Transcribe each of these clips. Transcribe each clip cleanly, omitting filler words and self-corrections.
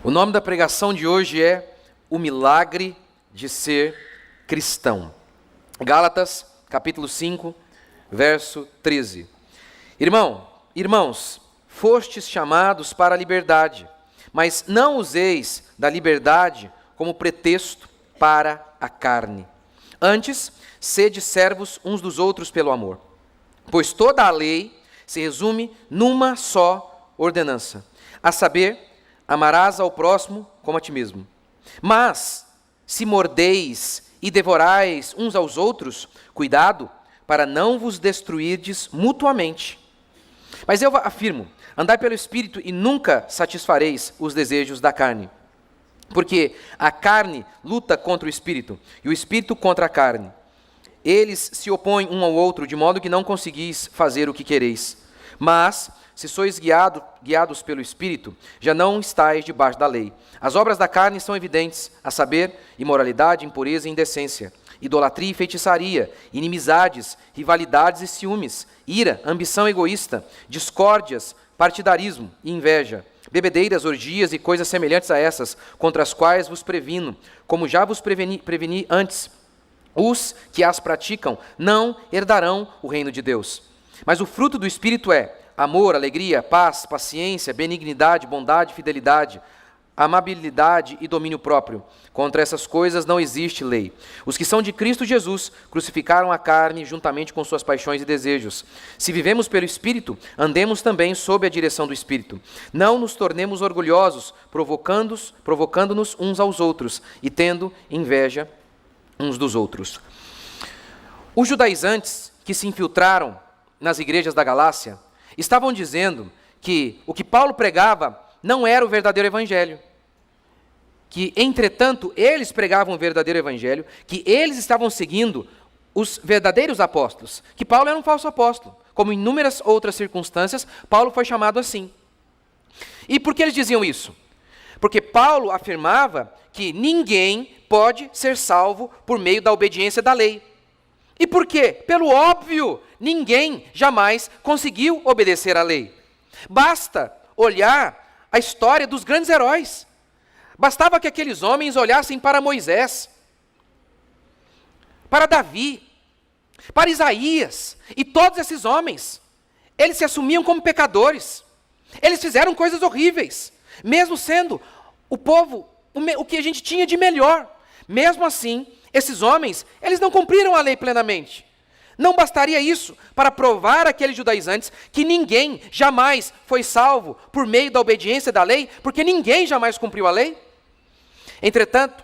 O nome da pregação de hoje é O Milagre de Ser Cristão. Gálatas, capítulo 5, verso 13. Irmãos, fostes chamados para a liberdade, mas não useis da liberdade como pretexto para a carne. Antes, sede servos uns dos outros pelo amor. Pois toda a lei se resume numa só ordenança, a saber, amarás ao próximo como a ti mesmo. Mas, se mordeis e devorais uns aos outros, cuidado para não vos destruirdes mutuamente. Mas eu afirmo, andai pelo Espírito e nunca satisfareis os desejos da carne. Porque a carne luta contra o Espírito, e o Espírito contra a carne. Eles se opõem um ao outro, de modo que não conseguis fazer o que quereis. Mas, se sois guiados pelo Espírito, já não estáis debaixo da lei. As obras da carne são evidentes, a saber, imoralidade, impureza e indecência, idolatria e feitiçaria, inimizades, rivalidades e ciúmes, ira, ambição egoísta, discórdias, partidarismo e inveja, bebedeiras, orgias e coisas semelhantes a essas, contra as quais vos previno, como já vos preveni antes. Os que as praticam não herdarão o reino de Deus. Mas o fruto do Espírito é amor, alegria, paz, paciência, benignidade, bondade, fidelidade, amabilidade e domínio próprio. Contra essas coisas não existe lei. Os que são de Cristo Jesus crucificaram a carne juntamente com suas paixões e desejos. Se vivemos pelo Espírito, andemos também sob a direção do Espírito. Não nos tornemos orgulhosos, provocando-nos uns aos outros e tendo inveja uns dos outros. Os judaizantes que se infiltraram nas igrejas da Galácia estavam dizendo que o que Paulo pregava não era o verdadeiro evangelho. Que, entretanto, eles pregavam o verdadeiro evangelho, que eles estavam seguindo os verdadeiros apóstolos, que Paulo era um falso apóstolo. Como em inúmeras outras circunstâncias, Paulo foi chamado assim. E por que eles diziam isso? Porque Paulo afirmava que ninguém pode ser salvo por meio da obediência da lei. E por quê? Pelo óbvio, ninguém jamais conseguiu obedecer à lei. Basta olhar a história dos grandes heróis. Bastava que aqueles homens olhassem para Moisés, para Davi, para Isaías, e todos esses homens, eles se assumiam como pecadores. Eles fizeram coisas horríveis, mesmo sendo o povo, o que a gente tinha de melhor. Mesmo assim, esses homens, eles não cumpriram a lei plenamente. Não bastaria isso para provar àqueles judaizantes que ninguém jamais foi salvo por meio da obediência da lei, porque ninguém jamais cumpriu a lei? Entretanto,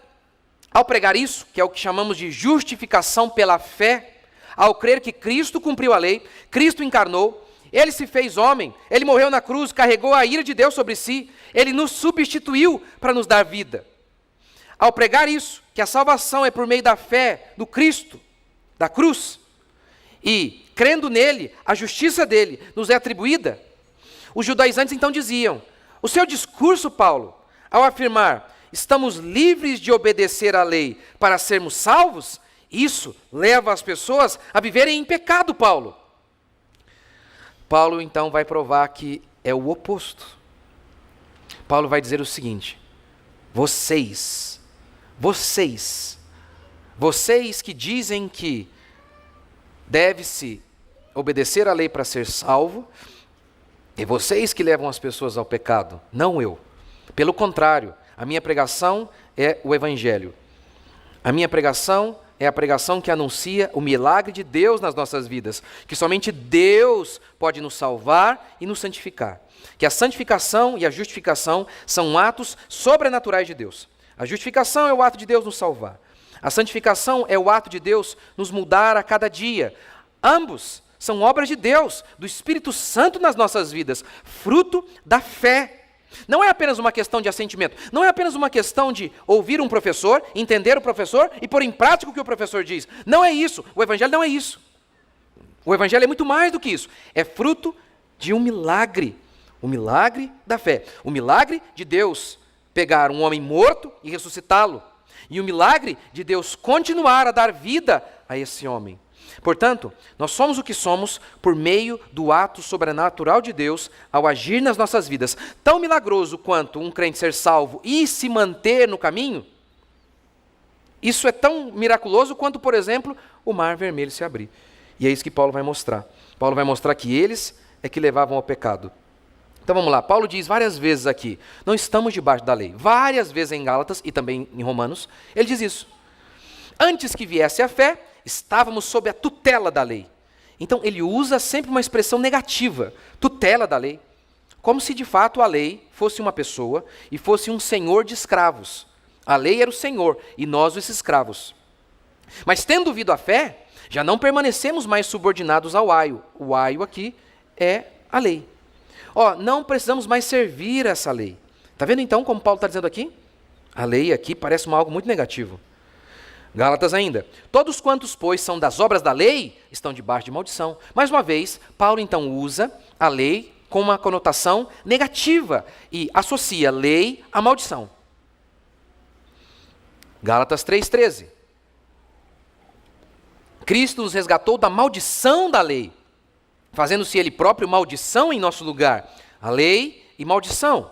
ao pregar isso, que é o que chamamos de justificação pela fé, ao crer que Cristo cumpriu a lei, Cristo encarnou, Ele se fez homem, Ele morreu na cruz, carregou a ira de Deus sobre si, Ele nos substituiu para nos dar vida. Ao pregar isso, que a salvação é por meio da fé do Cristo, da cruz, e crendo nele, a justiça dele nos é atribuída, os judaizantes então diziam, o seu discurso, Paulo, ao afirmar, estamos livres de obedecer à lei para sermos salvos, isso leva as pessoas a viverem em pecado, Paulo. Paulo então vai provar que é o oposto. Paulo vai dizer o seguinte, vocês que dizem que deve-se obedecer à lei para ser salvo, é vocês que levam as pessoas ao pecado, não eu. Pelo contrário, a minha pregação é o evangelho. A minha pregação é a pregação que anuncia o milagre de Deus nas nossas vidas, que somente Deus pode nos salvar e nos santificar. Que a santificação e a justificação são atos sobrenaturais de Deus. A justificação é o ato de Deus nos salvar. A santificação é o ato de Deus nos mudar a cada dia. Ambos são obras de Deus, do Espírito Santo nas nossas vidas, fruto da fé. Não é apenas uma questão de assentimento, não é apenas uma questão de ouvir um professor, entender o professor e pôr em prática o que o professor diz. Não é isso, o Evangelho não é isso. O Evangelho é muito mais do que isso. É fruto de um milagre, o milagre da fé. O milagre de Deus pegar um homem morto e ressuscitá-lo. E o milagre de Deus continuar a dar vida a esse homem. Portanto, nós somos o que somos por meio do ato sobrenatural de Deus ao agir nas nossas vidas. Tão milagroso quanto um crente ser salvo e se manter no caminho, isso é tão miraculoso quanto, por exemplo, o mar vermelho se abrir. E é isso que Paulo vai mostrar. Paulo vai mostrar que eles é que levavam ao pecado. Então vamos lá, Paulo diz várias vezes aqui, não estamos debaixo da lei. Várias vezes em Gálatas e também em Romanos, ele diz isso. Antes que viesse a fé, estávamos sob a tutela da lei. Então ele usa sempre uma expressão negativa, tutela da lei, como se de fato a lei fosse uma pessoa e fosse um senhor de escravos. A lei era o senhor e nós os escravos. Mas tendo vindo a fé, já não permanecemos mais subordinados ao aio. O aio aqui é a lei. Não precisamos mais servir essa lei. Está vendo então como Paulo está dizendo aqui? A lei aqui parece algo muito negativo. Gálatas ainda. Todos quantos, pois, são das obras da lei, estão debaixo de maldição. Mais uma vez, Paulo então usa a lei com uma conotação negativa e associa lei à maldição. Gálatas 3,13. Cristo nos resgatou da maldição da lei, fazendo-se ele próprio maldição em nosso lugar. A lei e maldição.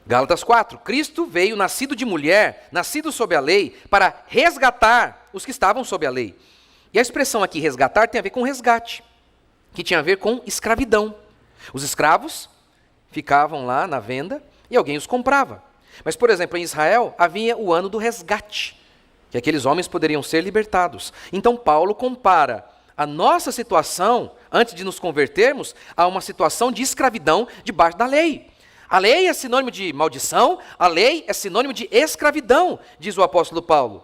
Gálatas 4. Cristo veio nascido de mulher, nascido sob a lei, para resgatar os que estavam sob a lei. E a expressão aqui, resgatar, tem a ver com resgate, que tinha a ver com escravidão. Os escravos ficavam lá na venda e alguém os comprava. Mas, por exemplo, em Israel havia o ano do resgate, que aqueles homens poderiam ser libertados. Então Paulo compara a nossa situação, antes de nos convertermos, a uma situação de escravidão debaixo da lei. A lei é sinônimo de maldição, a lei é sinônimo de escravidão, diz o apóstolo Paulo.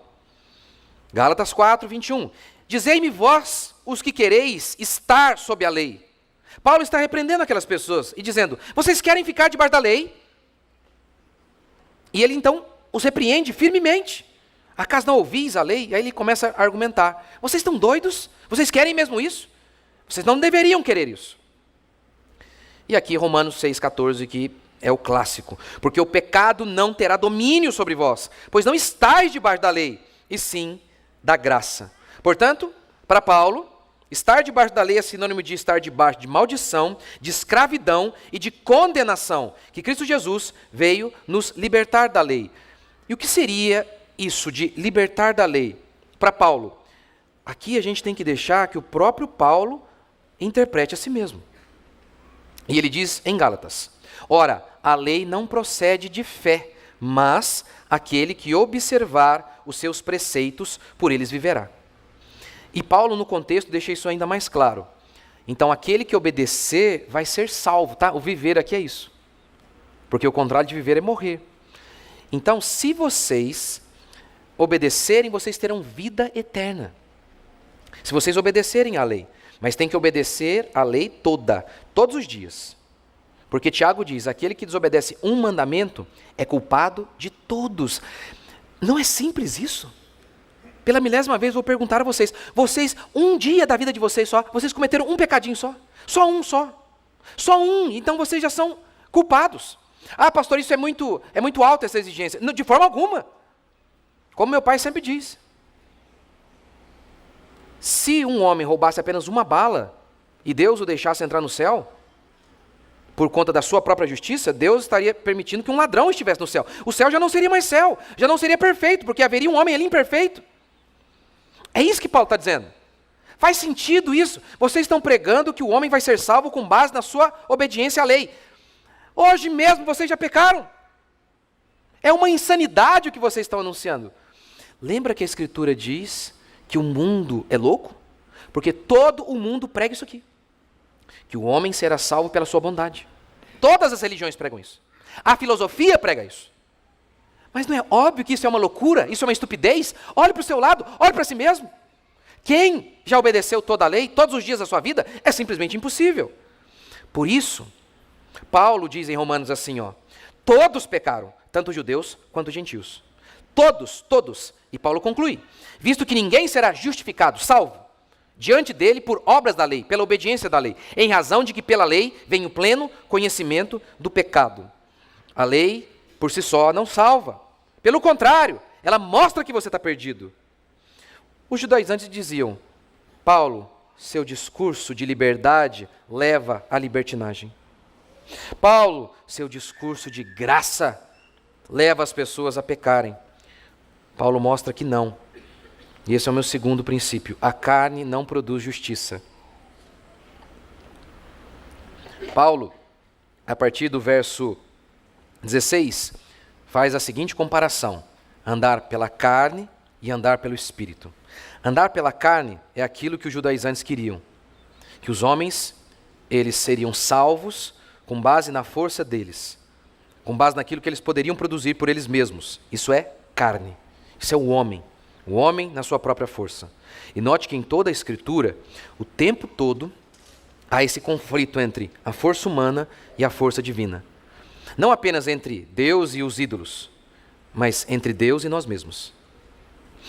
Gálatas 4, 21. Dizei-me vós, os que quereis estar sob a lei. Paulo está repreendendo aquelas pessoas e dizendo, vocês querem ficar debaixo da lei? E ele então os repreende firmemente. Acaso não ouvis a lei? E aí ele começa a argumentar. Vocês estão doidos? Vocês querem mesmo isso? Vocês não deveriam querer isso. E aqui Romanos 6,14, que é o clássico. Porque o pecado não terá domínio sobre vós, pois não estáis debaixo da lei, e sim da graça. Portanto, para Paulo, estar debaixo da lei é sinônimo de estar debaixo de maldição, de escravidão e de condenação, que Cristo Jesus veio nos libertar da lei. E o que seria isso de libertar da lei? Para Paulo, aqui a gente tem que deixar que o próprio Paulo interprete a si mesmo. E ele diz em Gálatas, ora, a lei não procede de fé, mas aquele que observar os seus preceitos, por eles viverá. E Paulo, no contexto, deixa isso ainda mais claro. Então, aquele que obedecer vai ser salvo, tá? O viver aqui é isso. Porque o contrário de viver é morrer. Então, se vocês obedecerem, vocês terão vida eterna. Se vocês obedecerem à lei. Mas tem que obedecer a lei toda, todos os dias. Porque Tiago diz, aquele que desobedece um mandamento é culpado de todos. Não é simples isso? Pela milésima vez vou perguntar a vocês, um dia da vida de vocês só, vocês cometeram um pecadinho só? Só um, então vocês já são culpados. Ah, pastor, isso é muito alta essa exigência. Não, de forma alguma. Como meu pai sempre diz. Se um homem roubasse apenas uma bala e Deus o deixasse entrar no céu, por conta da sua própria justiça, Deus estaria permitindo que um ladrão estivesse no céu. O céu já não seria mais céu, já não seria perfeito, porque haveria um homem ali imperfeito. É isso que Paulo está dizendo. Faz sentido isso? Vocês estão pregando que o homem vai ser salvo com base na sua obediência à lei. Hoje mesmo vocês já pecaram. É uma insanidade o que vocês estão anunciando. Lembra que a Escritura diz que o mundo é louco? Porque todo o mundo prega isso aqui. Que o homem será salvo pela sua bondade. Todas as religiões pregam isso. A filosofia prega isso. Mas não é óbvio que isso é uma loucura? Isso é uma estupidez? Olhe para o seu lado, olhe para si mesmo. Quem já obedeceu toda a lei, todos os dias da sua vida, é simplesmente impossível. Por isso, Paulo diz em Romanos assim, todos pecaram, tanto judeus quanto gentios. Todos. E Paulo conclui, visto que ninguém será justificado, salvo, diante dele por obras da lei, pela obediência da lei, em razão de que pela lei vem o pleno conhecimento do pecado. A lei, por si só, não salva. Pelo contrário, ela mostra que você está perdido. Os judaizantes diziam, Paulo, seu discurso de liberdade leva à libertinagem. Paulo, seu discurso de graça leva as pessoas a pecarem. Paulo mostra que não. E esse é o meu segundo princípio. A carne não produz justiça. Paulo, a partir do verso 16, faz a seguinte comparação: andar pela carne e andar pelo Espírito. Andar pela carne é aquilo que os judaizantes queriam, que os homens, eles seriam salvos com base na força deles, com base naquilo que eles poderiam produzir por eles mesmos. Isso é carne, isso é o homem na sua própria força. E note que em toda a Escritura, o tempo todo, há esse conflito entre a força humana e a força divina. Não apenas entre Deus e os ídolos, mas entre Deus e nós mesmos.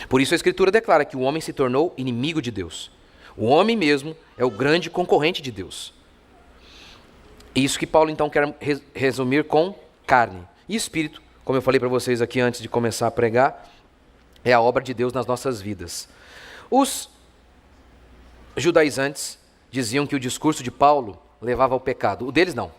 Por isso a Escritura declara que o homem se tornou inimigo de Deus. O homem mesmo é o grande concorrente de Deus. Isso que Paulo então quer resumir com carne. E espírito, como eu falei para vocês aqui antes de começar a pregar, é a obra de Deus nas nossas vidas. Os judaizantes diziam que o discurso de Paulo levava ao pecado. O deles não.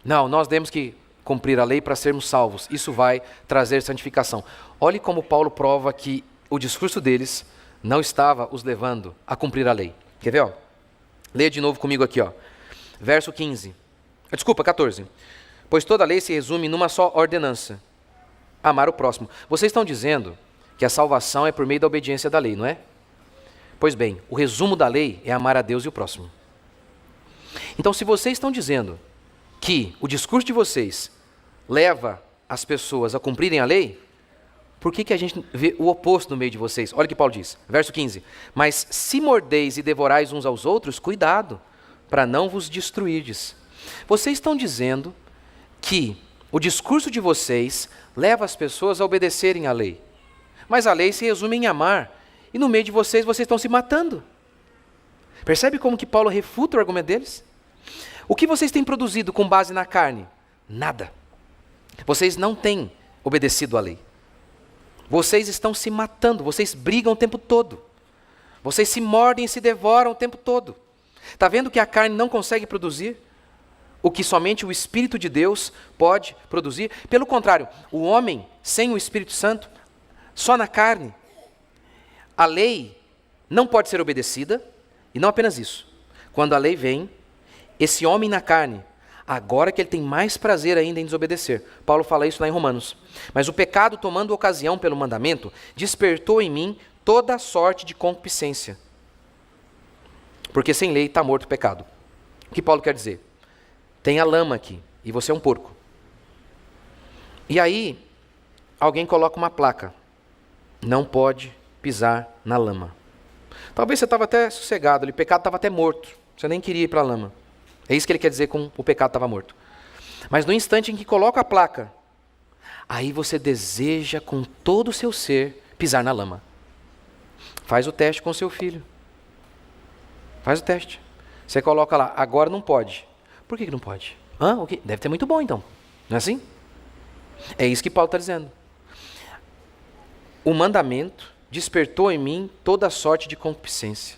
Não, nós temos que cumprir a lei para sermos salvos. Isso vai trazer santificação. Olhe como Paulo prova que o discurso deles não estava os levando a cumprir a lei. Quer ver? Ó? Leia de novo comigo aqui. Ó. Verso 14. Pois toda a lei se resume numa só ordenança: amar o próximo. Vocês estão dizendo que a salvação é por meio da obediência da lei, não é? Pois bem, o resumo da lei é amar a Deus e o próximo. Então, se vocês estão dizendo que o discurso de vocês leva as pessoas a cumprirem a lei, por que a gente vê o oposto no meio de vocês? Olha o que Paulo diz, verso 15. Mas se mordeis e devorais uns aos outros, cuidado, para não vos destruirdes. Vocês estão dizendo que o discurso de vocês leva as pessoas a obedecerem à lei. Mas a lei se resume em amar. E no meio de vocês estão se matando. Percebe como que Paulo refuta o argumento deles? O que vocês têm produzido com base na carne? Nada. Vocês não têm obedecido à lei. Vocês estão se matando, vocês brigam o tempo todo. Vocês se mordem e se devoram o tempo todo. Está vendo que a carne não consegue produzir o que somente o Espírito de Deus pode produzir? Pelo contrário, o homem sem o Espírito Santo, só na carne, a lei não pode ser obedecida, e não apenas isso. Quando a lei vem, esse homem na carne, agora que ele tem mais prazer ainda em desobedecer. Paulo fala isso lá em Romanos. Mas o pecado, tomando ocasião pelo mandamento, despertou em mim toda a sorte de concupiscência. Porque sem lei está morto o pecado. O que Paulo quer dizer? Tem a lama aqui, e você é um porco. E aí, alguém coloca uma placa: não pode pisar na lama. Talvez você estava até sossegado, o pecado estava até morto, você nem queria ir para a lama. É isso que ele quer dizer com o pecado estava morto. Mas no instante em que coloca a placa, aí você deseja com todo o seu ser pisar na lama. Faz o teste com seu filho. Faz o teste. Você coloca lá, agora não pode. Por que não pode? O quê? Deve ter muito bom então. Não é assim? É isso que Paulo está dizendo. O mandamento despertou em mim toda a sorte de concupiscência.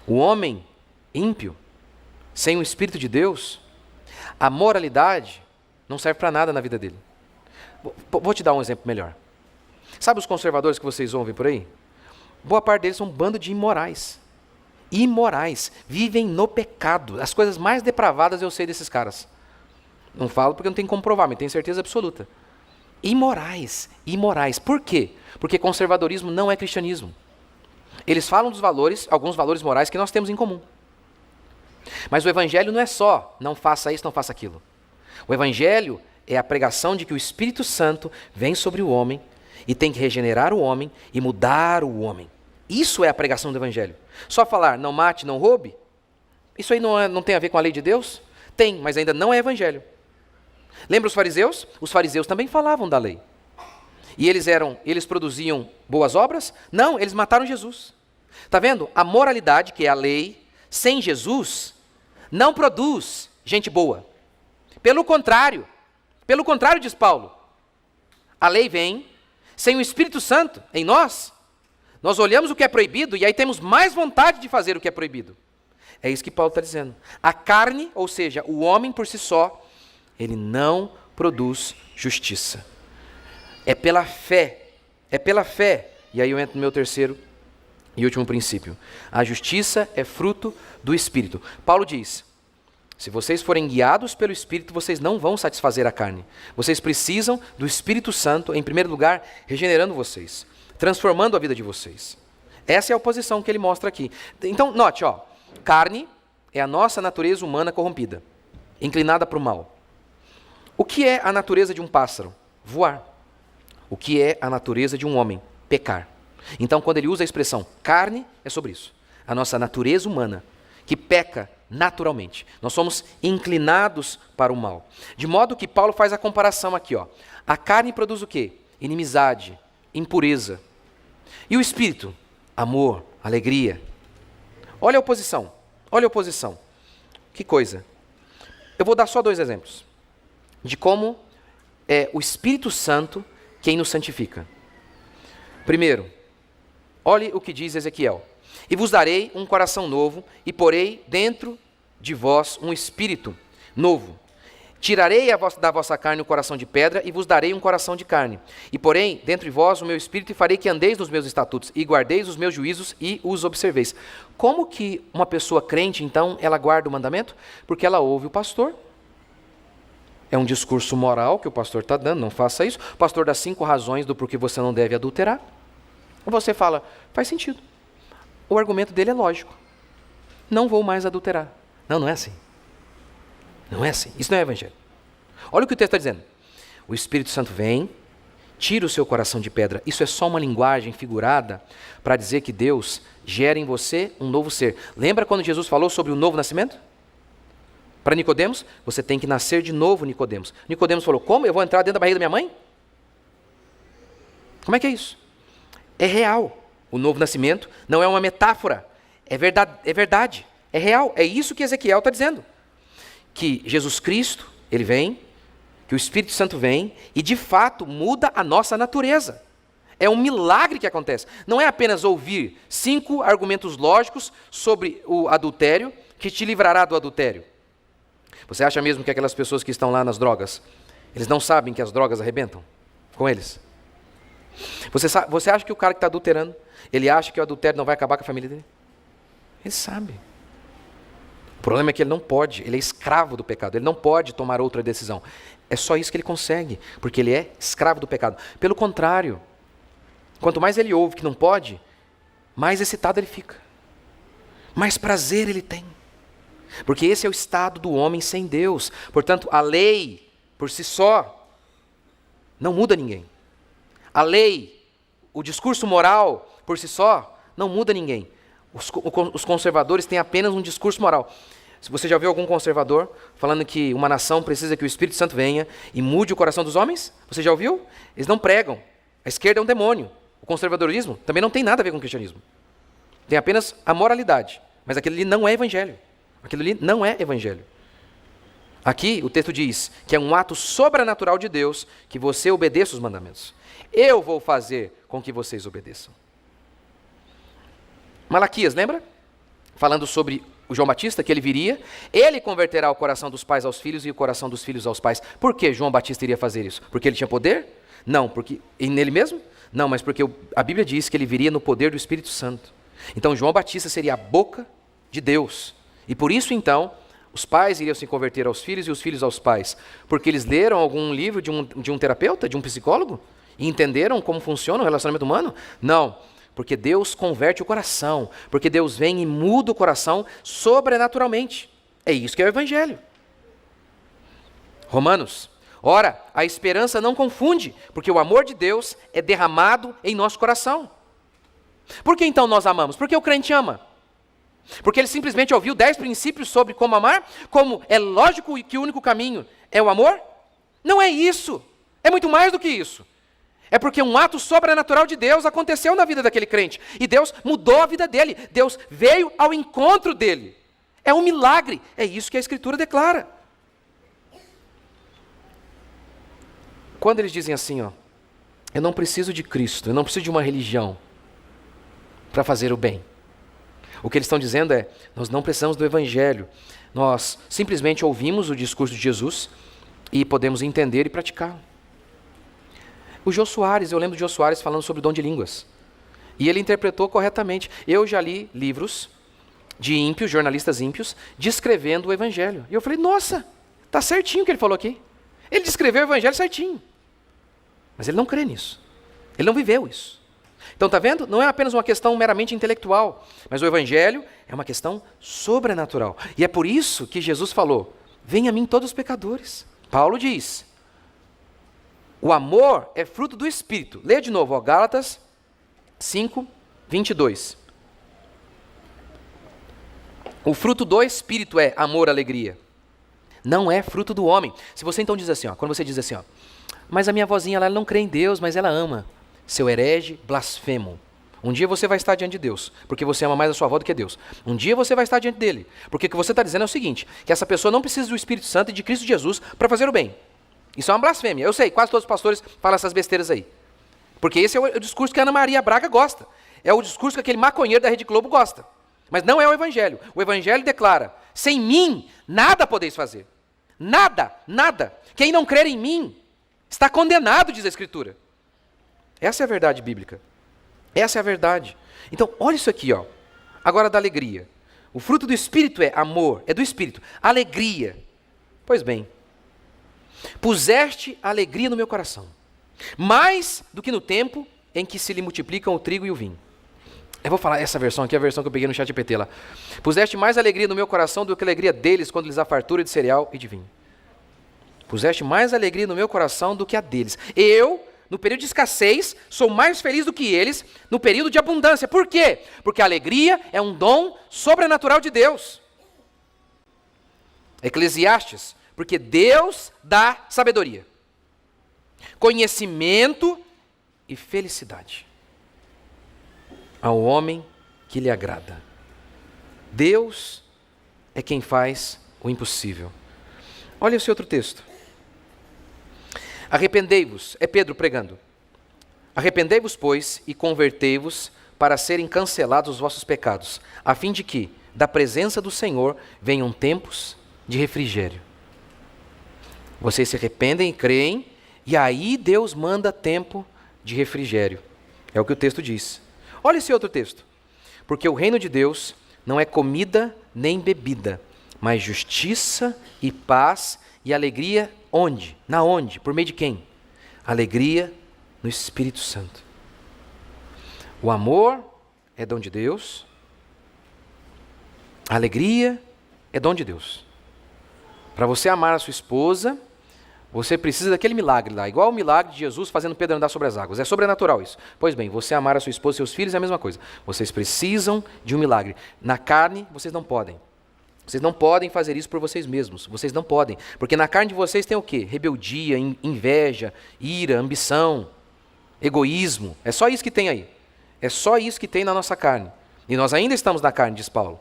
O homem ímpio, sem o Espírito de Deus, a moralidade não serve para nada na vida dele. Vou te dar um exemplo melhor. Sabe os conservadores que vocês ouvem por aí? Boa parte deles são um bando de imorais. Imorais, vivem no pecado. As coisas mais depravadas eu sei desses caras. Não falo porque não tenho como provar, mas tenho certeza absoluta. Imorais. Por quê? Porque conservadorismo não é cristianismo. Eles falam dos valores, alguns valores morais que nós temos em comum. Mas o evangelho não é só, não faça isso, não faça aquilo. O evangelho é a pregação de que o Espírito Santo vem sobre o homem e tem que regenerar o homem e mudar o homem. Isso é a pregação do evangelho. Só falar, não mate, não roube, isso aí não tem a ver com a lei de Deus? Tem, mas ainda não é evangelho. Lembra os fariseus? Os fariseus também falavam da lei. E eles produziam boas obras? Não, eles mataram Jesus. Está vendo? A moralidade, que é a lei, sem Jesus, não produz gente boa. Pelo contrário, diz Paulo, a lei vem, sem o Espírito Santo em nós Nós olhamos o que é proibido e aí temos mais vontade de fazer o que é proibido. É isso que Paulo está dizendo. A carne, ou seja, o homem por si só, ele não produz justiça. É pela fé. É pela fé. E aí eu entro no meu terceiro e último princípio. A justiça é fruto do Espírito. Paulo diz, se vocês forem guiados pelo Espírito, vocês não vão satisfazer a carne. Vocês precisam do Espírito Santo, em primeiro lugar, regenerando vocês, transformando a vida de vocês. Essa é a oposição que ele mostra aqui. Então, note, carne é a nossa natureza humana corrompida, inclinada para o mal. O que é a natureza de um pássaro? Voar. O que é a natureza de um homem? Pecar. Então, quando ele usa a expressão carne, é sobre isso. A nossa natureza humana, que peca naturalmente. Nós somos inclinados para o mal. De modo que Paulo faz a comparação aqui. A carne produz o quê? Inimizade, impureza. E o Espírito? Amor, alegria. Olha a oposição. Olha a oposição. Que coisa. Eu vou dar só 2 exemplos de como é o Espírito Santo quem nos santifica. Primeiro, olhe o que diz Ezequiel. E vos darei um coração novo, e porei dentro de vós um espírito novo. Tirarei da vossa carne o coração de pedra, e vos darei um coração de carne. E porei dentro de vós o meu espírito, e farei que andeis nos meus estatutos, e guardeis os meus juízos, e os observeis. Como que uma pessoa crente, então, ela guarda o mandamento? Porque ela ouve o pastor. É um discurso moral que o pastor está dando, não faça isso. O pastor dá 5 razões do porquê você não deve adulterar. Você fala, faz sentido. O argumento dele é lógico. Não vou mais adulterar. Não, não é assim. Não é assim. Isso não é evangelho. Olha o que o texto está dizendo. O Espírito Santo vem, tira o seu coração de pedra. Isso é só uma linguagem figurada para dizer que Deus gera em você um novo ser. Lembra quando Jesus falou sobre o novo nascimento? Para Nicodemos, você tem que nascer de novo, Nicodemos. Nicodemos falou, como? Eu vou entrar dentro da barriga da minha mãe? Como é que é isso? É real. O novo nascimento não é uma metáfora. É verdade. É real. É isso que Ezequiel está dizendo. Que Jesus Cristo, ele vem, que o Espírito Santo vem e de fato muda a nossa natureza. É um milagre que acontece. Não é apenas ouvir 5 argumentos lógicos sobre o adultério que te livrará do adultério. Você acha mesmo que aquelas pessoas que estão lá nas drogas, eles não sabem que as drogas arrebentam com eles? Você acha que o cara que está adulterando, ele acha que o adultério não vai acabar com a família dele? Ele sabe. O problema é que ele não pode, ele é escravo do pecado, ele não pode tomar outra decisão. É só isso que ele consegue, porque ele é escravo do pecado. Pelo contrário, quanto mais ele ouve que não pode, mais excitado ele fica. Mais prazer ele tem. Porque esse é o estado do homem sem Deus. Portanto, a lei, por si só, não muda ninguém. A lei, o discurso moral, por si só, não muda ninguém. Os conservadores têm apenas um discurso moral. Se você já ouviu algum conservador falando que uma nação precisa que o Espírito Santo venha e mude o coração dos homens? Você já ouviu? Eles não pregam. A esquerda é um demônio. O conservadorismo também não tem nada a ver com o cristianismo. Tem apenas a moralidade. Mas aquilo ali não é evangelho. Aquilo ali não é evangelho. Aqui o texto diz que é um ato sobrenatural de Deus que você obedeça os mandamentos. Eu vou fazer com que vocês obedeçam. Malaquias, lembra? Falando sobre o João Batista, que ele viria, ele converterá o coração dos pais aos filhos e o coração dos filhos aos pais. Por que João Batista iria fazer isso? Porque ele tinha poder? Não, porque nele mesmo? Não, mas porque a Bíblia diz que ele viria no poder do Espírito Santo. Então João Batista seria a boca de Deus. E por isso então, os pais iriam se converter aos filhos e os filhos aos pais. Porque eles leram algum livro de um terapeuta, de um psicólogo? E entenderam como funciona o relacionamento humano? Não. Porque Deus converte o coração, porque Deus vem e muda o coração sobrenaturalmente. É isso que é o Evangelho. Romanos, ora, a esperança não confunde, porque o amor de Deus é derramado em nosso coração. Por que então nós amamos? Porque o crente ama. Porque ele simplesmente ouviu 10 princípios sobre como amar, como é lógico que o único caminho é o amor? Não é isso, é muito mais do que isso. É porque um ato sobrenatural de Deus aconteceu na vida daquele crente. E Deus mudou a vida dele. Deus veio ao encontro dele. É um milagre. É isso que a Escritura declara. Quando eles dizem assim, eu não preciso de Cristo, eu não preciso de uma religião. para fazer o bem. O que eles estão dizendo é, nós não precisamos do evangelho. Nós simplesmente ouvimos o discurso de Jesus e podemos entender e praticar. O Jô Soares, eu lembro de Jô Soares falando sobre o dom de línguas. E ele interpretou corretamente. Eu já li livros de ímpios, jornalistas ímpios, descrevendo o evangelho. E eu falei, nossa, está certinho o que ele falou aqui. Ele descreveu o evangelho certinho. Mas ele não crê nisso. Ele não viveu isso. Então, está vendo? Não é apenas uma questão meramente intelectual, mas o evangelho é uma questão sobrenatural. E é por isso que Jesus falou, venha a mim todos os pecadores. Paulo diz, o amor é fruto do Espírito. Leia de novo, Gálatas 5, 22. O fruto do Espírito é amor, alegria. Não é fruto do homem. Se você então diz assim, quando você diz assim, mas a minha vozinha ela não crê em Deus, mas ela ama. Seu herege, blasfemo. Um dia você vai estar diante de Deus, porque você ama mais a sua avó do que Deus. Um dia você vai estar diante dele, porque o que você está dizendo é o seguinte, que essa pessoa não precisa do Espírito Santo e de Cristo Jesus para fazer o bem. Isso é uma blasfêmia. Eu sei, quase todos os pastores falam essas besteiras aí. Porque esse é o discurso que a Ana Maria Braga gosta. É o discurso que aquele maconheiro da Rede Globo gosta. Mas não é o Evangelho. O Evangelho declara, sem mim, nada podeis fazer. Nada, nada. Quem não crer em mim, está condenado, diz a Escritura. Essa é a verdade bíblica. Essa é a verdade. Então, olha isso aqui, Agora da alegria. O fruto do Espírito é amor, é do Espírito. Alegria. Pois bem, puseste alegria no meu coração, mais do que no tempo em que se lhe multiplicam o trigo e o vinho. Eu vou falar essa versão aqui, a versão que eu peguei no ChatGPT lá. Puseste mais alegria no meu coração do que a alegria deles quando lhes há fartura de cereal e de vinho. Puseste mais alegria no meu coração do que a deles. Eu, no período de escassez, sou mais feliz do que eles no período de abundância. Por quê? Porque a alegria é um dom sobrenatural de Deus. Eclesiastes, porque Deus dá sabedoria, conhecimento e felicidade ao homem que lhe agrada. Deus é quem faz o impossível. Olha esse outro texto. Arrependei-vos, é Pedro pregando. Arrependei-vos, pois, e convertei-vos para serem cancelados os vossos pecados, a fim de que, da presença do Senhor, venham tempos de refrigério. Vocês se arrependem e creem, e aí Deus manda tempo de refrigério. É o que o texto diz. Olha esse outro texto. Porque o reino de Deus não é comida nem bebida, mas justiça e paz e alegria onde? Na onde? Por meio de quem? Alegria no Espírito Santo. O amor é dom de Deus. A alegria é dom de Deus. Para você amar a sua esposa, você precisa daquele milagre lá, igual o milagre de Jesus fazendo Pedro andar sobre as águas. É sobrenatural isso. Pois bem, você amar a sua esposa e seus filhos é a mesma coisa. Vocês precisam de um milagre. Na carne, vocês não podem. Vocês não podem fazer isso por vocês mesmos. Vocês não podem. Porque na carne de vocês tem o quê? Rebeldia, inveja, ira, ambição, egoísmo. É só isso que tem aí. É só isso que tem na nossa carne. E nós ainda estamos na carne, diz Paulo.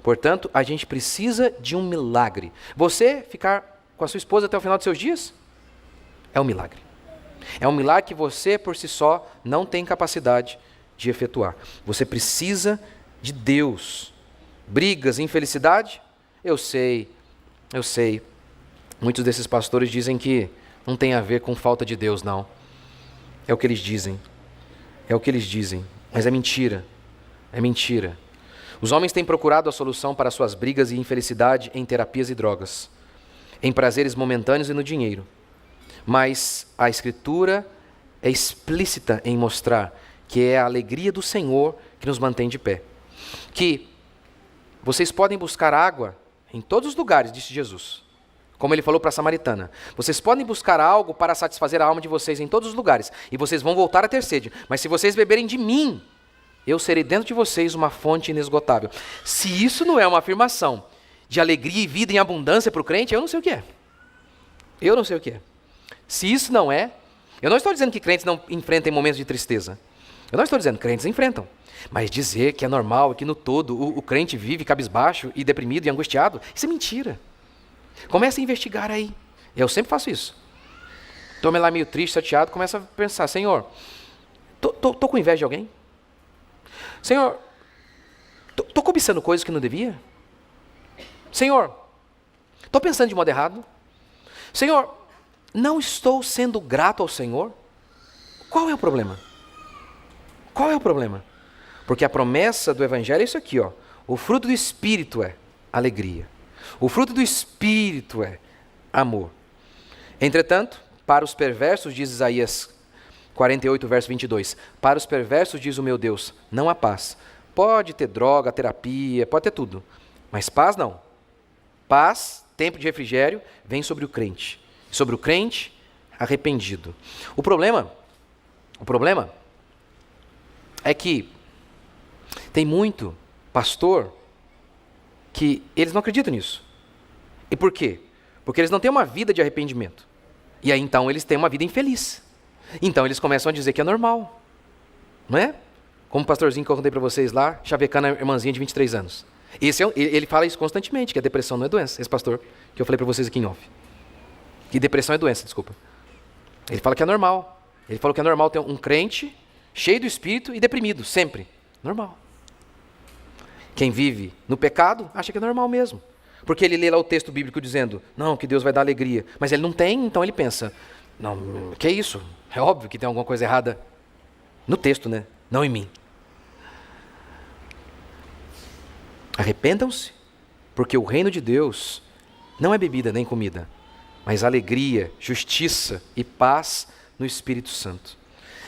Portanto, a gente precisa de um milagre. Você ficar com a sua esposa até o final dos seus dias? É um milagre. É um milagre que você, por si só, não tem capacidade de efetuar. Você precisa de Deus. Brigas, infelicidade? Eu sei. Muitos desses pastores dizem que não tem a ver com falta de Deus, não. É o que eles dizem. Mas é mentira. É mentira. Os homens têm procurado a solução para suas brigas e infelicidade em terapias e drogas, em prazeres momentâneos e no dinheiro. Mas a Escritura é explícita em mostrar que é a alegria do Senhor que nos mantém de pé. Que vocês podem buscar água em todos os lugares, disse Jesus. Como ele falou para a samaritana. Vocês podem buscar algo para satisfazer a alma de vocês em todos os lugares, e vocês vão voltar a ter sede. Mas se vocês beberem de mim, eu serei dentro de vocês uma fonte inesgotável. Se isso não é uma afirmação de alegria e vida em abundância para o crente, eu não sei o que é. Se isso não é, eu não estou dizendo que crentes não enfrentem momentos de tristeza. Eu não estou dizendo que crentes enfrentam. Mas dizer que é normal, que no todo o crente vive cabisbaixo e deprimido e angustiado, isso é mentira. Comece a investigar aí. Eu sempre faço isso. Estou lá meio triste, chateado, começo a pensar, Senhor, tô com inveja de alguém? Senhor, estou cobiçando coisas que não devia? Senhor, estou pensando de modo errado? Senhor, não estou sendo grato ao Senhor? Qual é o problema? Qual é o problema? Porque a promessa do Evangelho é isso aqui, ó. O fruto do Espírito é alegria. O fruto do Espírito é amor. Entretanto, para os perversos, diz Isaías 48, verso 22, para os perversos, diz o meu Deus, não há paz. Pode ter droga, terapia, pode ter tudo. Mas paz não. Paz, tempo de refrigério, vem sobre o crente. Sobre o crente arrependido. O problema é que tem muito pastor que eles não acreditam nisso. E por quê? Porque eles não têm uma vida de arrependimento. E aí então eles têm uma vida infeliz. Então eles começam a dizer que é normal. Não é? Como o pastorzinho que eu contei para vocês lá, chavecando a irmãzinha de 23 anos. Ele fala isso constantemente, que a depressão não é doença. Esse pastor que eu falei para vocês aqui em off. Que depressão é doença, desculpa. Ele fala que é normal. Ele falou que é normal ter um crente cheio do Espírito e deprimido, sempre. Normal. Quem vive no pecado acha que é normal mesmo. Porque ele lê lá o texto bíblico dizendo, não, que Deus vai dar alegria. Mas ele não tem, então ele pensa, não, que é isso? É óbvio que tem alguma coisa errada no texto, né? Não em mim. Arrependam-se, porque o reino de Deus não é bebida nem comida, mas alegria, justiça e paz no Espírito Santo.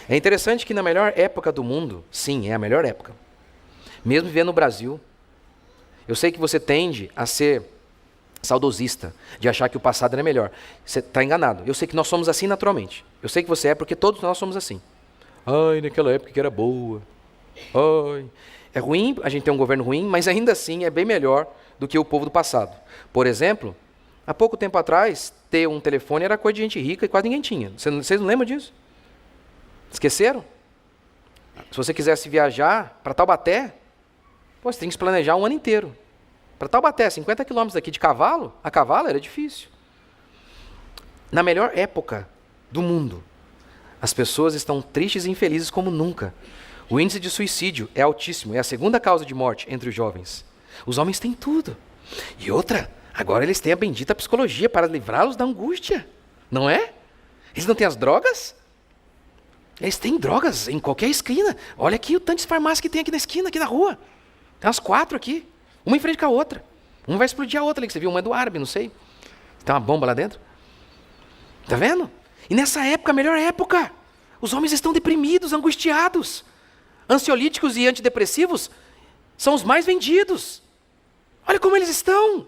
É interessante que na melhor época do mundo, sim, é a melhor época, mesmo vivendo no Brasil, eu sei que você tende a ser saudosista, de achar que o passado era melhor. Você está enganado. Eu sei que nós somos assim naturalmente. Eu sei que você é, porque todos nós somos assim. Ai, naquela época que era boa. Ai. É ruim, a gente tem um governo ruim, mas ainda assim é bem melhor do que o povo do passado. Por exemplo, há pouco tempo atrás, ter um telefone era coisa de gente rica e quase ninguém tinha. Vocês não lembram disso? Esqueceram? Se você quisesse viajar para Taubaté, você tem que se planejar um ano inteiro. Para Taubaté, 50 quilômetros daqui de cavalo, a cavalo era difícil. Na melhor época do mundo, as pessoas estão tristes e infelizes como nunca. O índice de suicídio é altíssimo, é a segunda causa de morte entre os jovens. Os homens têm tudo. E outra, agora eles têm a bendita psicologia para livrá-los da angústia. Não é? Eles não têm as drogas? Eles têm drogas em qualquer esquina. Olha aqui o tanto de farmácia que tem aqui na esquina, aqui na rua. Tem umas 4 aqui, uma em frente com a outra. Uma vai explodir a outra ali, que você viu, uma é do árabe, não sei. Tem uma bomba lá dentro. Tá vendo? E nessa época, a melhor época, os homens estão deprimidos, angustiados. Ansiolíticos e antidepressivos são os mais vendidos. Olha como eles estão.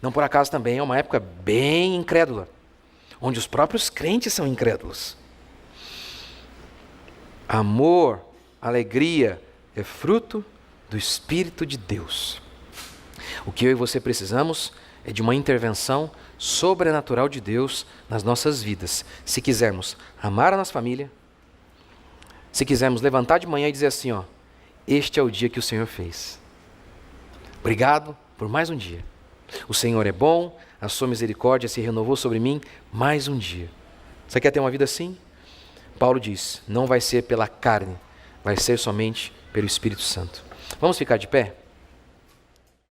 Não por acaso também é uma época bem incrédula, onde os próprios crentes são incrédulos. Amor, alegria é fruto do Espírito de Deus. O que eu e você precisamos é de uma intervenção sobrenatural de Deus nas nossas vidas. Se quisermos amar a nossa família, se quisermos levantar de manhã e dizer assim, ó, este é o dia que o Senhor fez. Obrigado por mais um dia. O Senhor é bom, a sua misericórdia se renovou sobre mim mais um dia. Você quer ter uma vida assim? Paulo diz, não vai ser pela carne, vai ser somente pelo Espírito Santo. Vamos ficar de pé?